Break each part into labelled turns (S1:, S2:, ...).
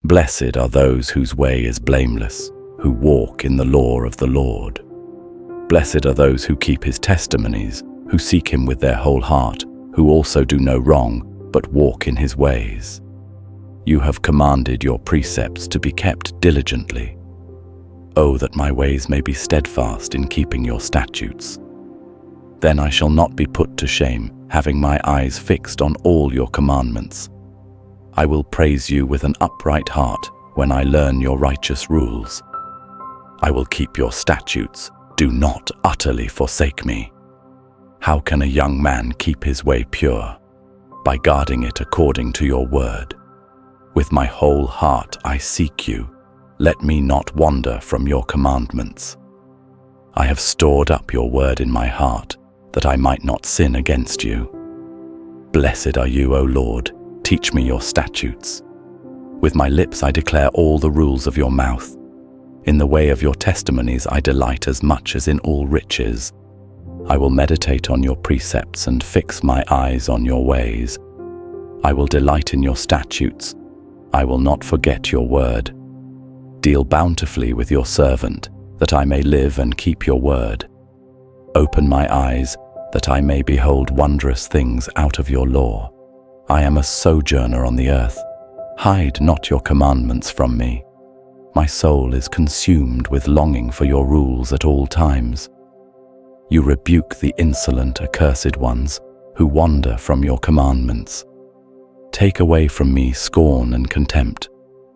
S1: Blessed are those whose way is blameless, who walk in the law of the Lord. Blessed are those who keep his testimonies, who seek him with their whole heart, who also do no wrong, but walk in his ways. You have commanded your precepts to be kept diligently. Oh, that my ways may be steadfast in keeping your statutes. Then I shall not be put to shame, having my eyes fixed on all your commandments. I will praise you with an upright heart when I learn your righteous rules. I will keep your statutes. Do not utterly forsake me. How can a young man keep his way pure? By guarding it according to your word. With my whole heart I seek you. Let me not wander from your commandments. I have stored up your word in my heart, that I might not sin against you. Blessed are you, O Lord. Teach me your statutes. With my lips I declare all the rules of your mouth. In the way of your testimonies I delight as much as in all riches. I will meditate on your precepts and fix my eyes on your ways. I will delight in your statutes. I will not forget your word. Deal bountifully with your servant, that I may live and keep your word. Open my eyes, that I may behold wondrous things out of your law. I am a sojourner on the earth. Hide not your commandments from me. My soul is consumed with longing for your rules at all times. You rebuke the insolent, accursed ones, who wander from your commandments. Take away from me scorn and contempt,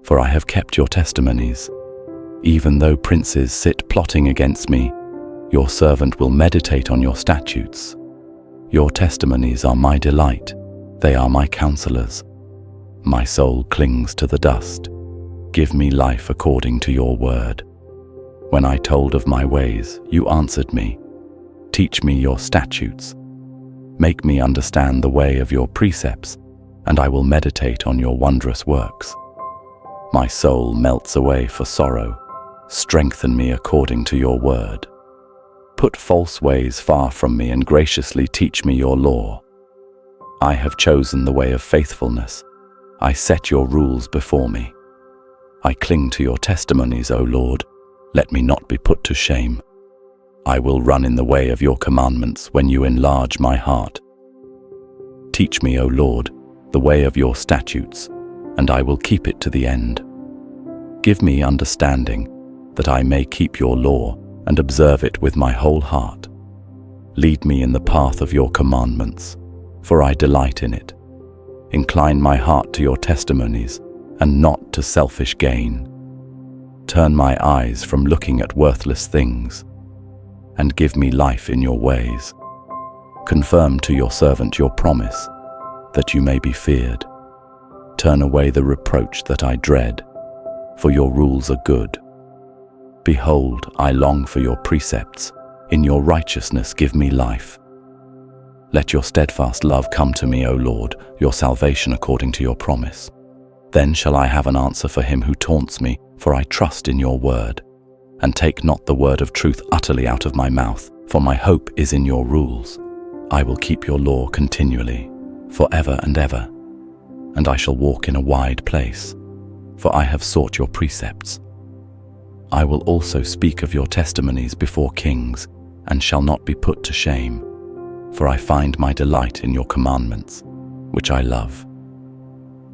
S1: for I have kept your testimonies. Even though princes sit plotting against me, your servant will meditate on your statutes. Your testimonies are my delight. They are my counselors. My soul clings to the dust. Give me life according to your word. When I told of my ways, you answered me. Teach me your statutes. Make me understand the way of your precepts, and I will meditate on your wondrous works. My soul melts away for sorrow. Strengthen me according to your word. Put false ways far from me and graciously teach me your law. I have chosen the way of faithfulness. I set your rules before me. I cling to your testimonies, O Lord. Let me not be put to shame. I will run in the way of your commandments when you enlarge my heart. Teach me, O Lord, the way of your statutes, and I will keep it to the end. Give me understanding, that I may keep your law and observe it with my whole heart. Lead me in the path of your commandments, for I delight in it. Incline my heart to your testimonies, and not to selfish gain. Turn my eyes from looking at worthless things, and give me life in your ways. Confirm to your servant your promise, that you may be feared. Turn away the reproach that I dread, for your rules are good. Behold, I long for your precepts. In your righteousness give me life. Let your steadfast love come to me, O Lord, your salvation according to your promise. Then shall I have an answer for him who taunts me, for I trust in your word. And take not the word of truth utterly out of my mouth, for my hope is in your rules. I will keep your law continually, forever and ever. And I shall walk in a wide place, for I have sought your precepts. I will also speak of your testimonies before kings, and shall not be put to shame, for I find my delight in your commandments, which I love.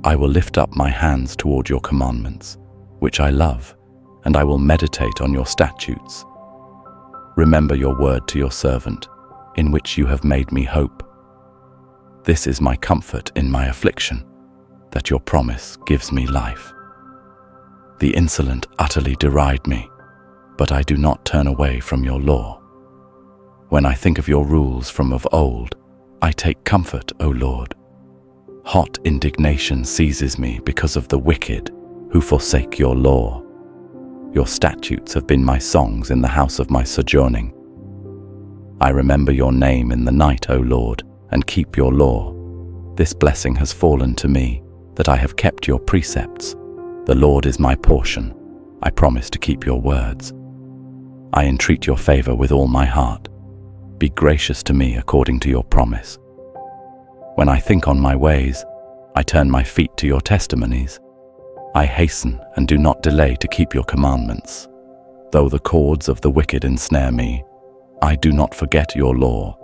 S1: I will lift up my hands toward your commandments, which I love, and I will meditate on your statutes. Remember your word to your servant, in which you have made me hope. This is my comfort in my affliction, that your promise gives me life. The insolent utterly deride me, but I do not turn away from your law. When I think of your rules from of old, I take comfort, O Lord. Hot indignation seizes me because of the wicked who forsake your law. Your statutes have been my songs in the house of my sojourning. I remember your name in the night, O Lord, and keep your law. This blessing has fallen to me, that I have kept your precepts. The Lord is my portion. I promise to keep your words. I entreat your favor with all my heart. Be gracious to me according to your promise. When I think on my ways, I turn my feet to your testimonies. I hasten and do not delay to keep your commandments. Though the cords of the wicked ensnare me, I do not forget your law.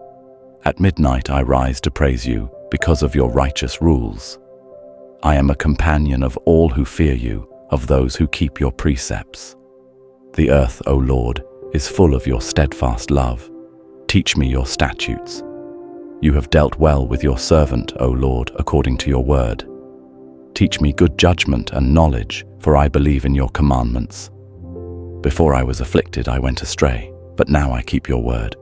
S1: At midnight I rise to praise you because of your righteous rules. I am a companion of all who fear you, of those who keep your precepts. The earth, O Lord, is full of your steadfast love. Teach me your statutes. You have dealt well with your servant, O Lord, according to your word. Teach me good judgment and knowledge, for I believe in your commandments. Before I was afflicted, I went astray, but now I keep your word.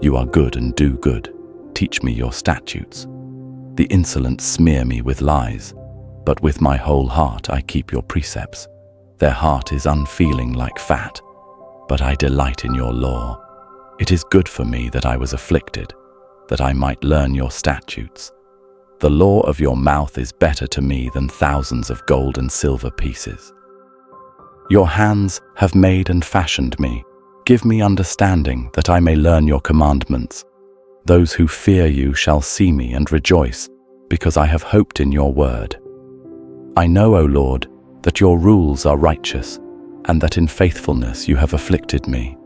S1: You are good and do good. Teach me your statutes. The insolent smear me with lies, but with my whole heart I keep your precepts. Their heart is unfeeling like fat, but I delight in your law. It is good for me that I was afflicted, that I might learn your statutes. The law of your mouth is better to me than thousands of gold and silver pieces. Your hands have made and fashioned me. Give me understanding that I may learn your commandments. Those who fear you shall see me and rejoice, because I have hoped in your word. I know, O Lord, that your rules are righteous, and that in faithfulness you have afflicted me.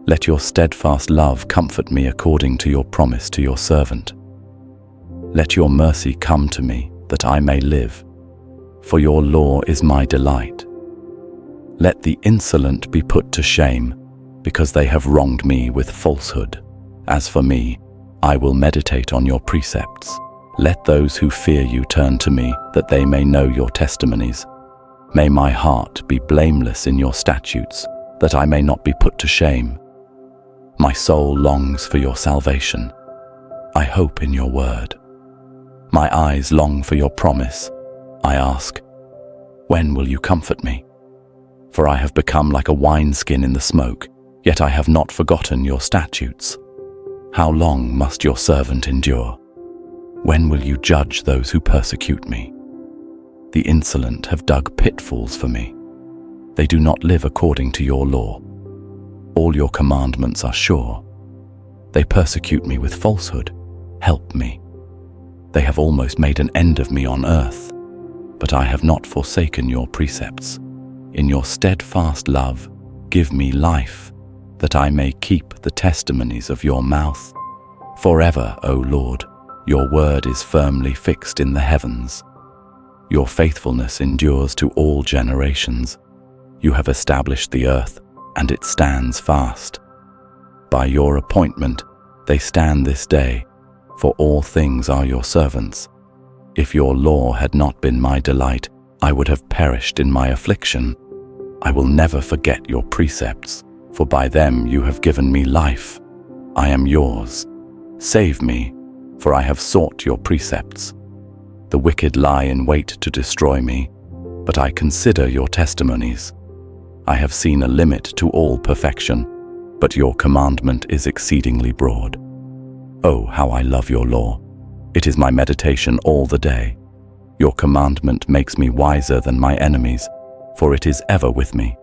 S1: Let your steadfast love comfort me according to your promise to your servant. Let your mercy come to me, that I may live, for your law is my delight. Let the insolent be put to shame, because they have wronged me with falsehood. As for me, I will meditate on your precepts. Let those who fear you turn to me, that they may know your testimonies. May my heart be blameless in your statutes, that I may not be put to shame. My soul longs for your salvation. I hope in your word. My eyes long for your promise. I ask, when will you comfort me? For I have become like a wineskin in the smoke, yet I have not forgotten your statutes. How long must your servant endure? When will you judge those who persecute me? The insolent have dug pitfalls for me. They do not live according to your law. All your commandments are sure. They persecute me with falsehood. Help me. They have almost made an end of me on earth, but I have not forsaken your precepts. In your steadfast love, give me life, that I may keep the testimonies of your mouth. Forever, O Lord, your word is firmly fixed in the heavens. Your faithfulness endures to all generations. You have established the earth, and it stands fast. By your appointment, they stand this day, for all things are your servants. If your law had not been my delight, I would have perished in my affliction. I will never forget your precepts, for by them you have given me life. I am yours. Save me, for I have sought your precepts. The wicked lie in wait to destroy me, but I consider your testimonies. I have seen a limit to all perfection, but your commandment is exceedingly broad. Oh, how I love your law. It is my meditation all the day. Your commandment makes me wiser than my enemies, for it is ever with me.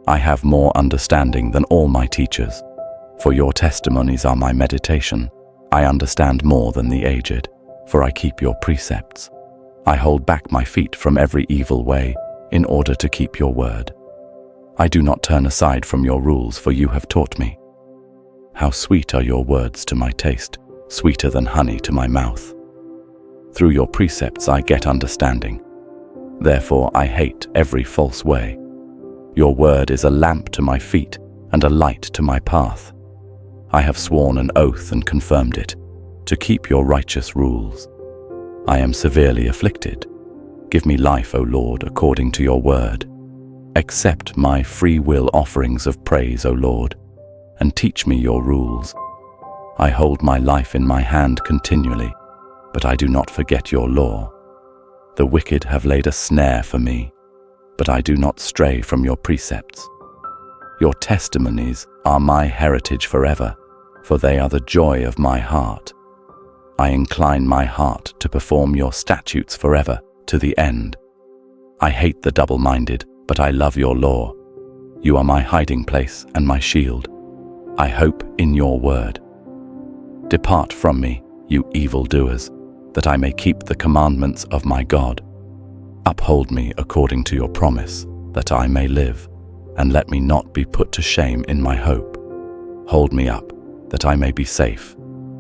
S1: I have more understanding than all my teachers, for your testimonies are my meditation. I understand more than the aged, for I keep your precepts. I hold back my feet from every evil way, in order to keep your word. I do not turn aside from your rules, for you have taught me. How sweet are your words to my taste, sweeter than honey to my mouth. Through your precepts I get understanding. Therefore I hate every false way. Your word is a lamp to my feet and a light to my path. I have sworn an oath and confirmed it, to keep your righteous rules. I am severely afflicted. Give me life, O Lord, according to your word. Accept my free will offerings of praise, O Lord, and teach me your rules. I hold my life in my hand continually, but I do not forget your law. The wicked have laid a snare for me, but I do not stray from your precepts. Your testimonies are my heritage forever, for they are the joy of my heart. I incline my heart to perform your statutes forever, to the end. I hate the double-minded, but I love your law. You are my hiding place and my shield. I hope in your word. Depart from me, you evildoers, that I may keep the commandments of my God. Uphold me according to your promise, that I may live, and let me not be put to shame in my hope. Hold me up, that I may be safe,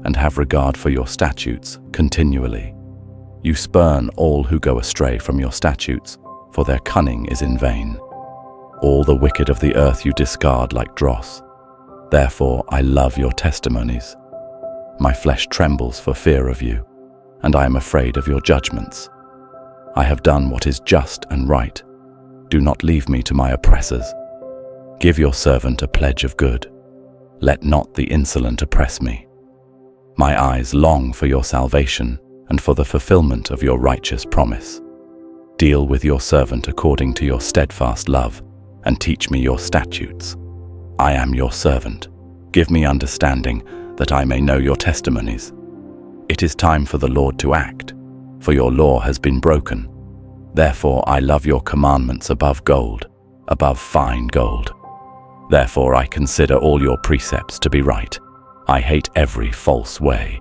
S1: and have regard for your statutes continually. You spurn all who go astray from your statutes, for their cunning is in vain. All the wicked of the earth you discard like dross. Therefore I love your testimonies. My flesh trembles for fear of you, and I am afraid of your judgments. I have done what is just and right. Do not leave me to my oppressors. Give your servant a pledge of good. Let not the insolent oppress me. My eyes long for your salvation and for the fulfillment of your righteous promise. Deal with your servant according to your steadfast love, and teach me your statutes. I am your servant. Give me understanding, that I may know your testimonies. It is time for the Lord to act, for your law has been broken. Therefore I love your commandments above gold, above fine gold. Therefore I consider all your precepts to be right. I hate every false way.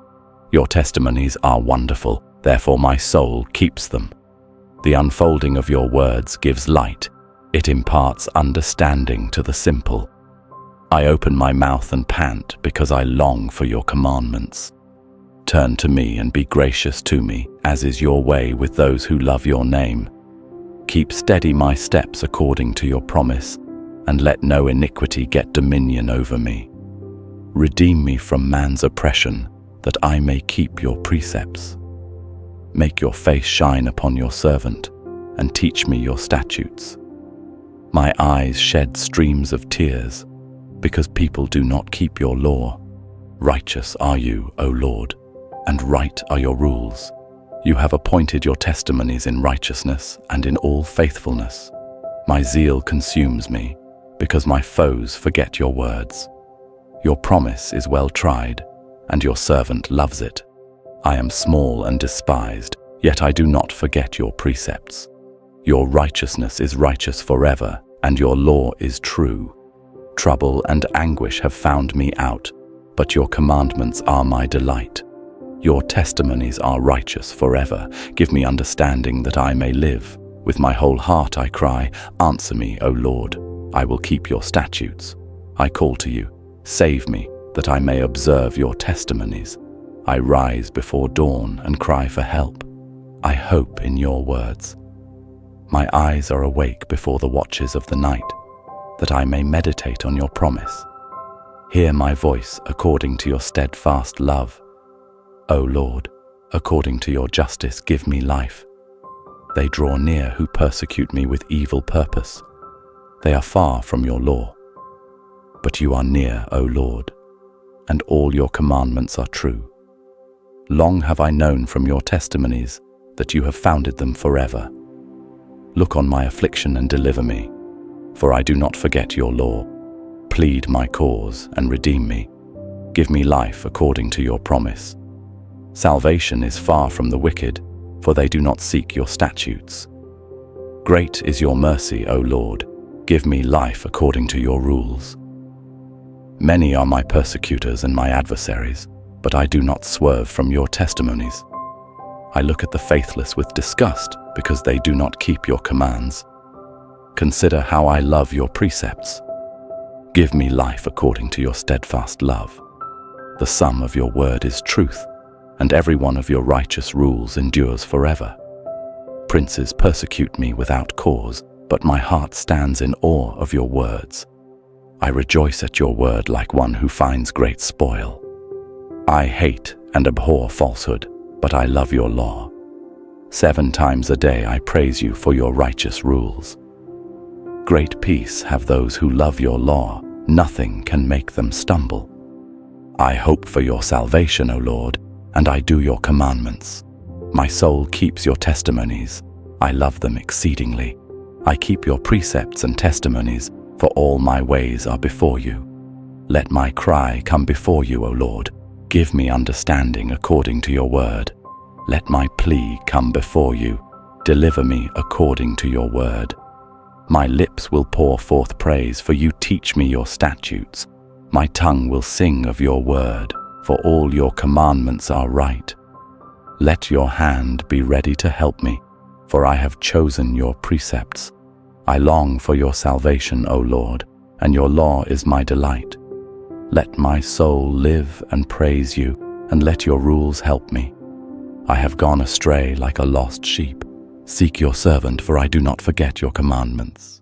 S1: Your testimonies are wonderful, therefore my soul keeps them. The unfolding of your words gives light. It imparts understanding to the simple. I open my mouth and pant because I long for your commandments. Turn to me and be gracious to me, as is your way with those who love your name. Keep steady my steps according to your promise, and let no iniquity get dominion over me. Redeem me from man's oppression, that I may keep your precepts. Make your face shine upon your servant, and teach me your statutes. My eyes shed streams of tears, because people do not keep your law. Righteous are you, O Lord, and right are your rules. You have appointed your testimonies in righteousness and in all faithfulness. My zeal consumes me, because my foes forget your words. Your promise is well tried, and your servant loves it. I am small and despised, yet I do not forget your precepts. Your righteousness is righteous forever, and your law is true. Trouble and anguish have found me out, but your commandments are my delight. Your testimonies are righteous forever. Give me understanding that I may live. With my whole heart I cry, answer me, O Lord. I will keep your statutes. I call to you, save me, that I may observe your testimonies. I rise before dawn and cry for help. I hope in your words. My eyes are awake before the watches of the night, that I may meditate on your promise. Hear my voice according to your steadfast love. O Lord, according to your justice give me life. They draw near who persecute me with evil purpose. They are far from your law. But you are near, O Lord, and all your commandments are true. Long have I known from your testimonies that you have founded them forever. Look on my affliction and deliver me, for I do not forget your law. Plead my cause and redeem me. Give me life according to your promise. Salvation is far from the wicked, for they do not seek your statutes. Great is your mercy, O Lord. Give me life according to your rules. Many are my persecutors and my adversaries, but I do not swerve from your testimonies. I look at the faithless with disgust, because they do not keep your commands. Consider how I love your precepts. Give me life according to your steadfast love. The sum of your word is truth, and every one of your righteous rules endures forever. Princes persecute me without cause, but my heart stands in awe of your words. I rejoice at your word like one who finds great spoil. I hate and abhor falsehood, but I love your law. 7 times a day I praise you for your righteous rules. Great peace have those who love your law. Nothing can make them stumble. I hope for your salvation, O Lord, and I do your commandments. My soul keeps your testimonies. I love them exceedingly. I keep your precepts and testimonies, for all my ways are before you. Let my cry come before you, O Lord. Give me understanding according to your word. Let my plea come before you. Deliver me according to your word. My lips will pour forth praise, for you teach me your statutes. My tongue will sing of your word, for all your commandments are right. Let your hand be ready to help me, for I have chosen your precepts. I long for your salvation, O Lord, and your law is my delight. Let my soul live and praise you, and let your rules help me. I have gone astray like a lost sheep. Seek your servant, for I do not forget your commandments.